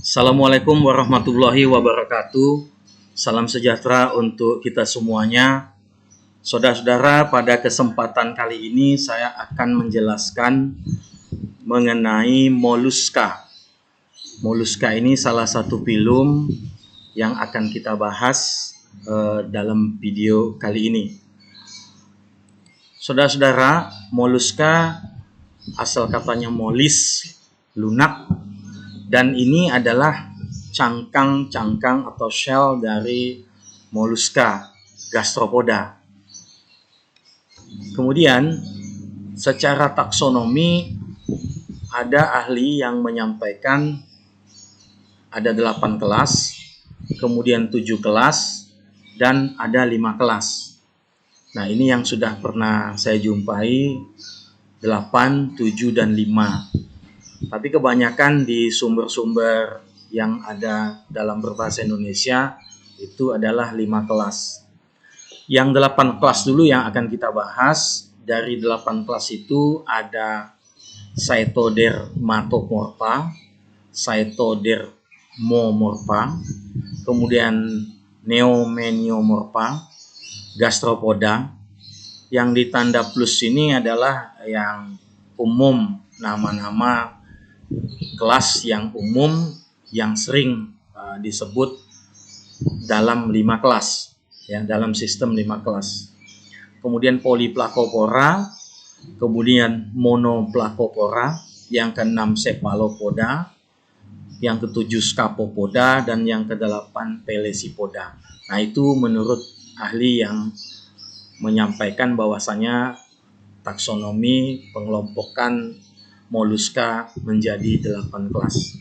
Assalamualaikum warahmatullahi wabarakatuh. Salam sejahtera untuk kita semuanya. Saudara-saudara, pada kesempatan kali ini saya akan menjelaskan mengenai moluska. Moluska ini salah satu film yang akan kita bahas dalam video kali ini. Saudara-saudara, moluska asal katanya molis, lunak, dan ini adalah cangkang-cangkang atau shell dari moluska gastropoda. Kemudian secara taksonomi ada ahli yang menyampaikan ada 8 kelas, kemudian 7 kelas, dan ada 5 kelas. Nah, ini yang sudah pernah saya jumpai 8, 7, dan 5. Tapi kebanyakan di sumber-sumber yang ada dalam berbahasa Indonesia itu adalah 5 kelas. Yang 8 kelas dulu yang akan kita bahas. Dari 8 kelas itu ada Chaetodermatomorpha, Chaetodermomorpha, kemudian Neomeniomorpha, Gastropoda. Yang ditanda plus ini adalah yang umum, nama-nama kelas yang umum yang sering disebut dalam 5 kelas, ya, dalam sistem 5 kelas. Kemudian Polyplacopora, kemudian Monoplacopora, yang ke-6 Cephalopoda, yang ke-7 Scapopoda, dan yang ke-8 Pelesipoda. Nah, itu menurut ahli yang menyampaikan bahwasanya taksonomi pengelompokan moluska menjadi 8 kelas.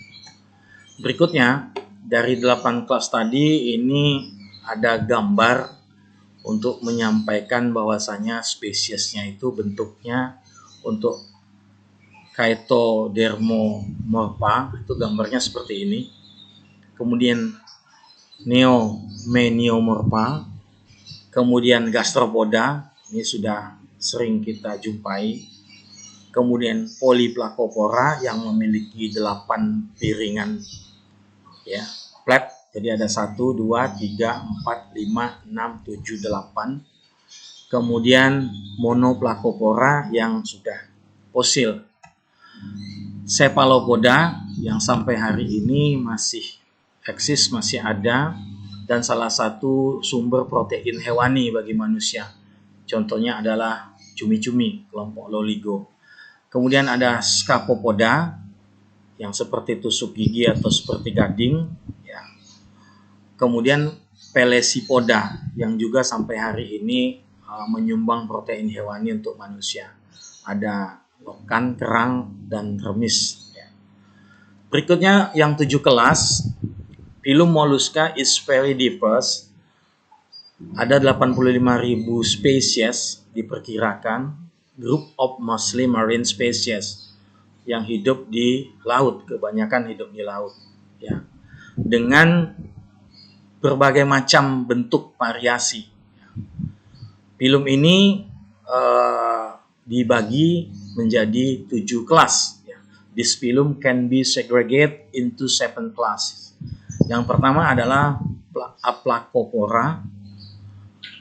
Berikutnya, dari 8 kelas tadi ini ada gambar untuk menyampaikan bahwasanya spesiesnya itu bentuknya untuk Chaetodermomorpha, itu gambarnya seperti ini. Kemudian Neomeniomorpha, kemudian Gastropoda, ini sudah sering kita jumpai. Kemudian Polyplacopora yang memiliki 8 piringan, ya, flap. Jadi ada 1, 2, 3, 4, 5, 6, 7, 8. Kemudian Monoplacopora yang sudah fosil. Cephalopoda yang sampai hari ini masih eksis, masih ada, dan salah satu sumber protein hewani bagi manusia. Contohnya adalah cumi-cumi, kelompok Loligo. Kemudian ada Scapopoda yang seperti tusuk gigi atau seperti gading, ya. Kemudian Pelesipoda yang juga sampai hari ini menyumbang protein hewani untuk manusia. Ada lokan, kerang, dan remis, ya. Berikutnya yang 7 kelas, Phylum Mollusca is very diverse. Ada 85.000 spesies diperkirakan, group of mostly marine species, yang hidup di laut, kebanyakan hidup di laut, ya, dengan berbagai macam bentuk variasi. Phylum ini dibagi menjadi 7 kelas, ya. This phylum can be segregated into 7 classes. Yang pertama adalah Aplacopora,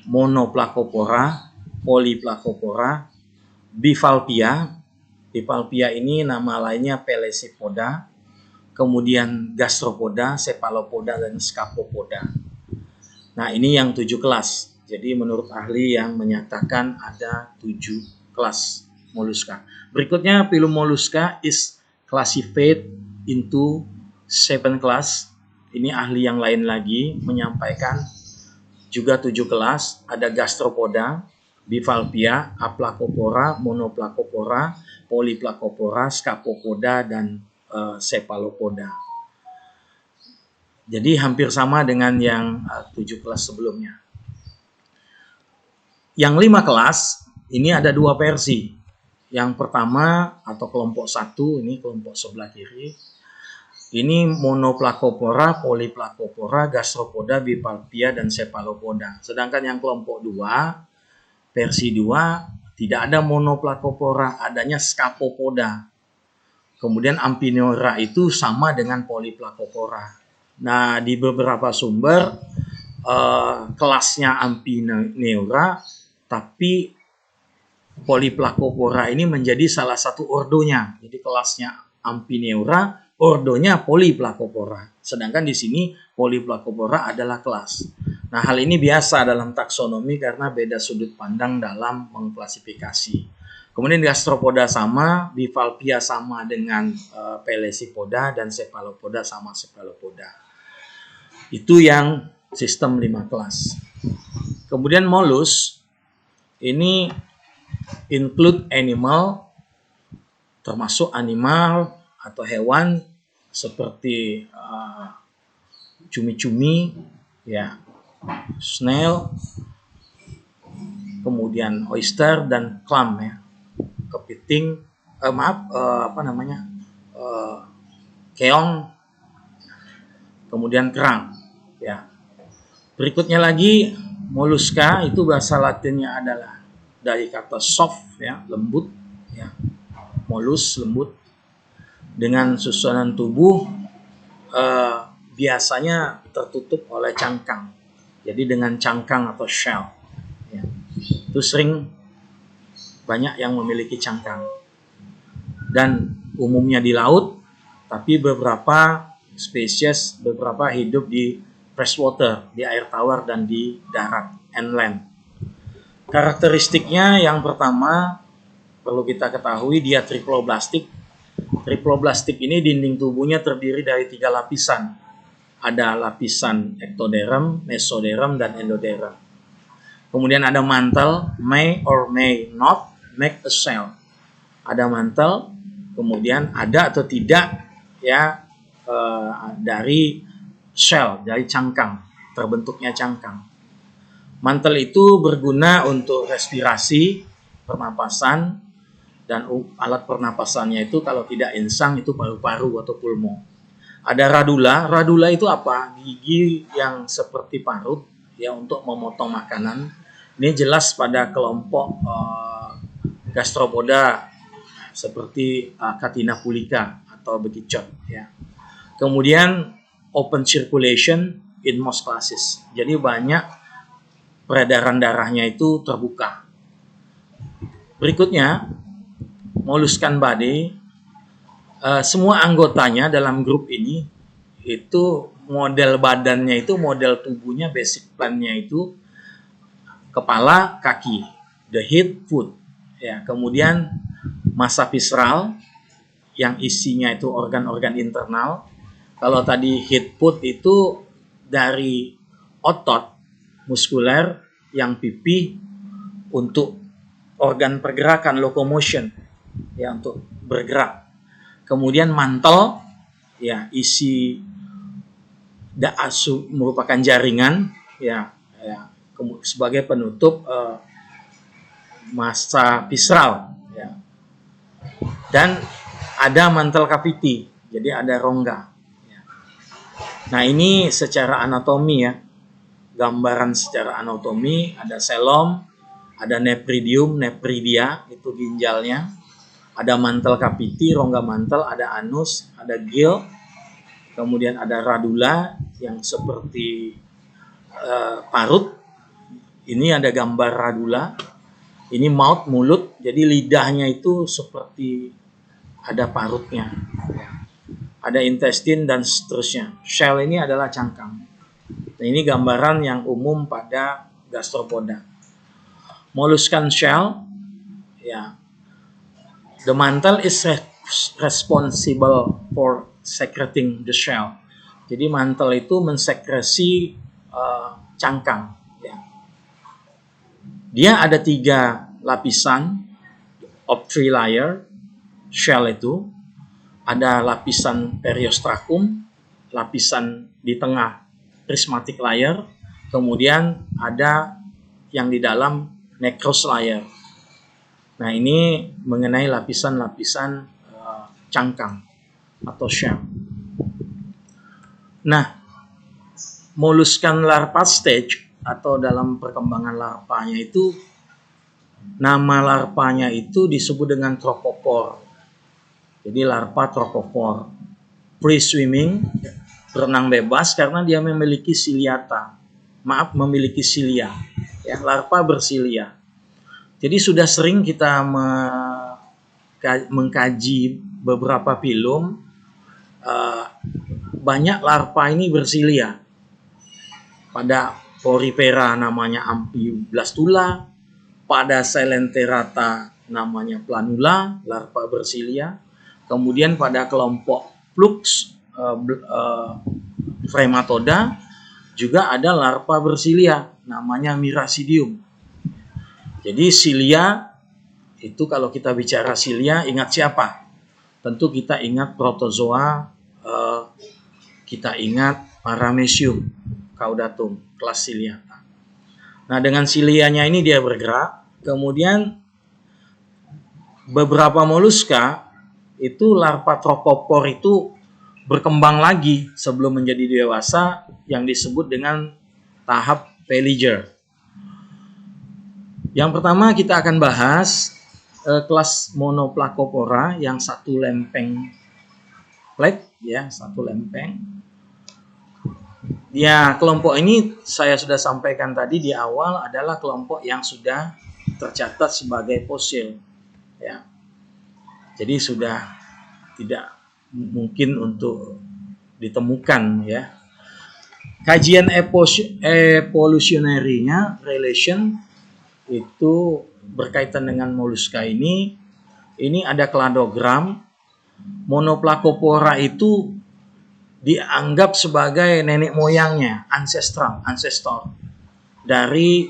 Monoplacopora, Polyplacopora, Bivalvia. Bivalvia ini nama lainnya Pelesipoda. Kemudian Gastropoda, Cephalopoda, dan Scapopoda. Nah, ini yang 7 kelas. Jadi menurut ahli yang menyatakan ada 7 kelas moluska. Berikutnya, Phylum Mollusca is classified into 7 class. Ini ahli yang lain lagi menyampaikan juga 7 kelas. Ada Gastropoda, Bivalvia, Aplacopora, Monoplacopora, Polyplacopora, Scapopoda, dan Cephalopoda. Jadi hampir sama dengan yang 7 kelas sebelumnya. Yang 5 kelas, ini ada 2 versi. Yang pertama atau kelompok 1, ini kelompok sebelah kiri. Ini Monoplacopora, Polyplacopora, Gastropoda, Bivalvia, dan Cephalopoda. Sedangkan yang kelompok 2, versi 2, tidak ada Monoplacopora, adanya Scapopoda. Kemudian Amphineura itu sama dengan Polyplacopora. Nah, di beberapa sumber kelasnya Amphineura, tapi Polyplacopora ini menjadi salah satu ordonya. Jadi kelasnya Amphineura, ordonya Polyplacopora. Sedangkan di sini Polyplacopora adalah kelas. Nah, hal ini biasa dalam taksonomi karena beda sudut pandang dalam mengklasifikasi. Kemudian gastropoda sama, bivalvia sama dengan pelesipoda, dan cephalopoda sama cephalopoda. Itu yang sistem 5 kelas. Kemudian molus ini include animal, termasuk animal atau hewan seperti cumi-cumi, ya, snail, kemudian oyster dan clam, ya, kepiting, keong, kemudian kerang, ya. Berikutnya lagi moluska, itu bahasa Latinnya adalah dari kata soft, ya, lembut, ya. Molus, lembut, dengan susunan tubuh biasanya tertutup oleh cangkang. Jadi dengan cangkang atau shell, ya. Itu sering banyak yang memiliki cangkang. Dan umumnya di laut, tapi beberapa spesies hidup di freshwater, di air tawar dan di darat, inland. Karakteristiknya yang pertama perlu kita ketahui, dia triploblastik. Triploblastik ini dinding tubuhnya terdiri dari 3 lapisan. Ada lapisan ectoderm, mesoderm, dan endoderm. Kemudian ada mantel, may or may not make a shell. Ada mantel, kemudian ada atau tidak, ya, dari shell, dari cangkang, terbentuknya cangkang. Mantel itu berguna untuk respirasi, pernapasan, dan alat pernapasannya itu kalau tidak insang itu paru-paru atau pulmo. Ada radula. Radula itu apa? Gigi yang seperti parut, ya, untuk memotong makanan. Ini jelas pada kelompok gastropoda seperti Catina pulica atau bekicot, ya. Kemudian open circulation in most classes. Jadi banyak peredaran darahnya itu terbuka. Berikutnya molluscan body, semua anggotanya dalam grup ini itu model badannya itu, model tubuhnya, basic plan-nya itu kepala, kaki, the head, foot, ya. Kemudian massa visceral yang isinya itu organ-organ internal. Kalau tadi head, foot itu dari otot muskuler yang pipih untuk organ pergerakan, locomotion, ya, untuk bergerak. Kemudian mantel, ya, isi merupakan jaringan, ya, sebagai penutup massa visceral, ya. Dan ada mantel cavity, jadi ada rongga, ya. Nah, ini secara anatomi, ya, gambaran secara anatomi. Ada selom, ada nephridium, nephridia, itu ginjalnya. Ada mantel cavity, rongga mantel, ada anus, ada gill, kemudian ada radula yang seperti parut. Ini ada gambar radula. Ini mouth, mulut, jadi lidahnya itu seperti ada parutnya, ya. Ada intestine dan seterusnya. Shell ini adalah cangkang. Nah, ini gambaran yang umum pada gastropoda. Molluscan shell, ya. The mantle is responsible for secreting the shell. Jadi mantel itu mensekresi cangkang, ya. Dia ada 3 lapisan of 3 layer shell itu. Ada lapisan periostracum, lapisan di tengah prismatic layer, kemudian ada yang di dalam necrous layer. Nah, ini mengenai lapisan-lapisan cangkang atau shell. Nah, molluscan larva stage atau dalam perkembangan larvanya itu, nama larvanya itu disebut dengan tropopore. Jadi larva tropopor. Free swimming, berenang bebas karena dia memiliki ciliata. Memiliki silia. Ya, larva bersilia. Jadi sudah sering kita mengkaji beberapa film, banyak larva ini bersilia. Pada Porifera namanya Amphiblastula, pada Coelenterata namanya Planula, larva bersilia. Kemudian pada kelompok Flux Frematoda juga ada larva bersilia namanya Miracidium. Jadi silia itu kalau kita bicara silia ingat siapa? Tentu kita ingat protozoa, kita ingat Paramecium caudatum, kelas Ciliata. Nah, dengan silianya ini dia bergerak. Kemudian beberapa moluska itu larva tropopor itu berkembang lagi sebelum menjadi dewasa yang disebut dengan tahap Peliger. Yang pertama kita akan bahas kelas Monoplacopora yang satu lempeng plate, ya, satu lempeng. Ya, kelompok ini saya sudah sampaikan tadi di awal adalah kelompok yang sudah tercatat sebagai fosil. Ya. Jadi sudah tidak mungkin untuk ditemukan, ya. Kajian evolutionary-nya relation itu berkaitan dengan moluska ini ada kladogram. Monoplacopora itu dianggap sebagai nenek moyangnya, ancestor dari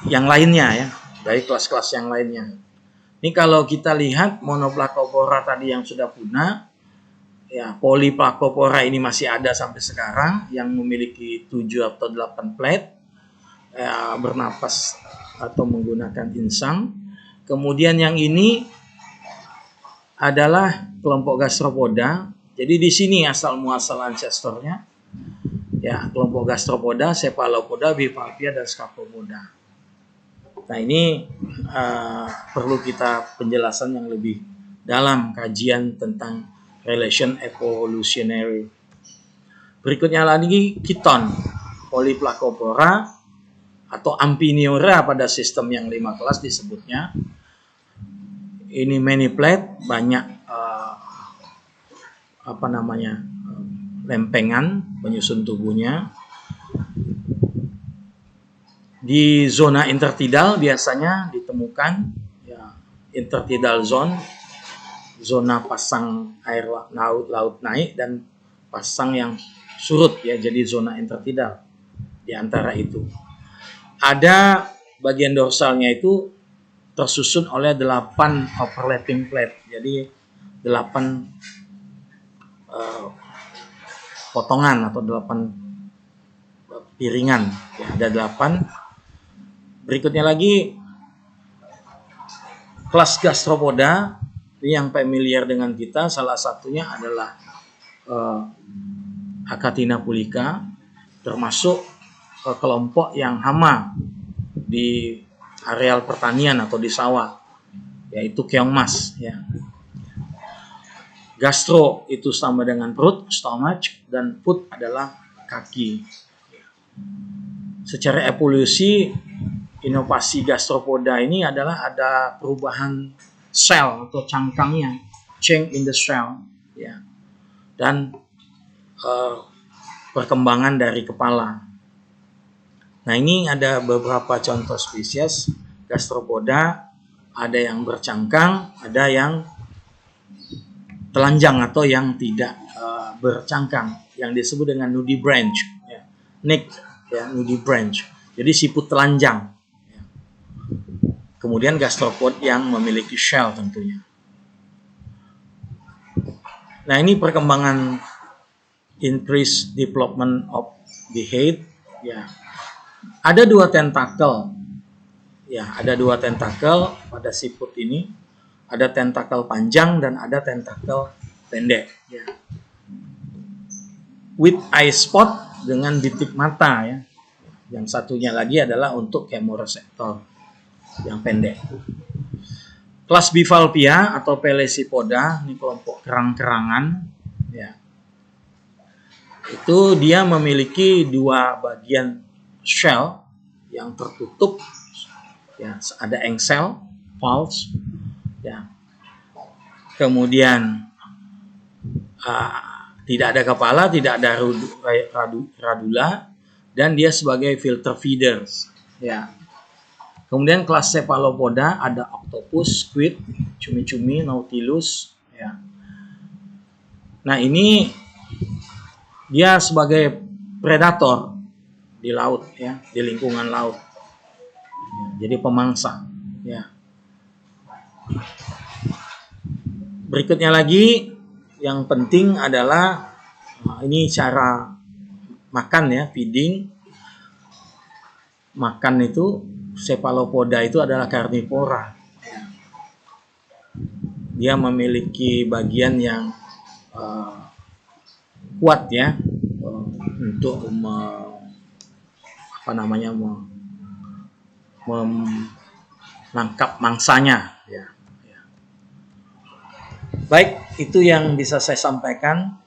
yang lainnya, ya, dari kelas-kelas yang lainnya. Ini kalau kita lihat Monoplacopora tadi yang sudah punah, ya, Polyplacopora ini masih ada sampai sekarang yang memiliki 7 atau 8 plate, ya, bernapas atau menggunakan insang. Kemudian yang ini adalah kelompok gastropoda. Jadi di sini asal muasal ancestornya. Ya, kelompok gastropoda, cephalopoda, bivalvia dan scapopoda. Nah, ini perlu kita penjelasan yang lebih dalam kajian tentang relation evolutionary. Berikutnya lagi Chiton, Polyplacopora atau Amphineura pada sistem yang 5 kelas disebutnya. Ini many plate, banyak lempengan penyusun tubuhnya. Di zona intertidal biasanya ditemukan, ya, intertidal zone, zona pasang air laut naik dan pasang yang surut, ya, jadi zona intertidal di antara itu. Ada bagian dorsalnya itu tersusun oleh 8 overlapping plate. Jadi 8 potongan atau 8 piringan. Ya, ada 8. Berikutnya lagi kelas gastropoda ini yang familiar dengan kita, salah satunya adalah Achatina pulica, termasuk kelompok yang hama di areal pertanian atau di sawah, yaitu keong mas, ya. Gastro itu sama dengan perut, stomach, dan foot adalah kaki. Secara evolusi, inovasi gastropoda ini adalah ada perubahan sel atau cangkangnya, change in the cell, ya, dan perkembangan dari kepala. Nah, ini ada beberapa contoh spesies gastropoda, ada yang bercangkang, ada yang telanjang atau yang tidak bercangkang, yang disebut dengan nudibranch, ya. Neck, ya, nudibranch. Jadi siput telanjang. Ya. Kemudian gastropod yang memiliki shell tentunya. Nah, ini perkembangan increased development of the head, ya. Ada 2 tentakel. Ya, ada 2 tentakel pada siput ini. Ada tentakel panjang dan ada tentakel pendek, ya. With eye spot dengan bitik mata, ya. Yang satunya lagi adalah untuk chemoreceptor yang pendek. Kelas Bivalvia atau Pelesipoda, ini kelompok kerang-kerangan, ya. Itu dia memiliki dua bagian shell yang tertutup, ya, ada engsel, valves, ya. Kemudian tidak ada kepala, tidak ada radula, dan dia sebagai filter feeders, ya. Kemudian kelas Cephalopoda ada octopus, squid, cumi-cumi, nautilus, ya. Nah, ini dia sebagai predator di laut, ya, di lingkungan laut. Jadi pemangsa, ya. Berikutnya lagi yang penting adalah ini cara makan, ya, feeding. Makan itu Cephalopoda itu adalah karnivora. Dia memiliki bagian yang kuat, ya, untuk menangkap mangsanya, ya. Baik, itu yang bisa saya sampaikan.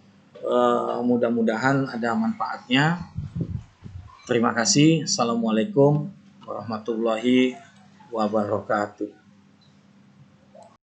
Mudah-mudahan ada manfaatnya. Terima kasih. Assalamualaikum warahmatullahi wabarakatuh.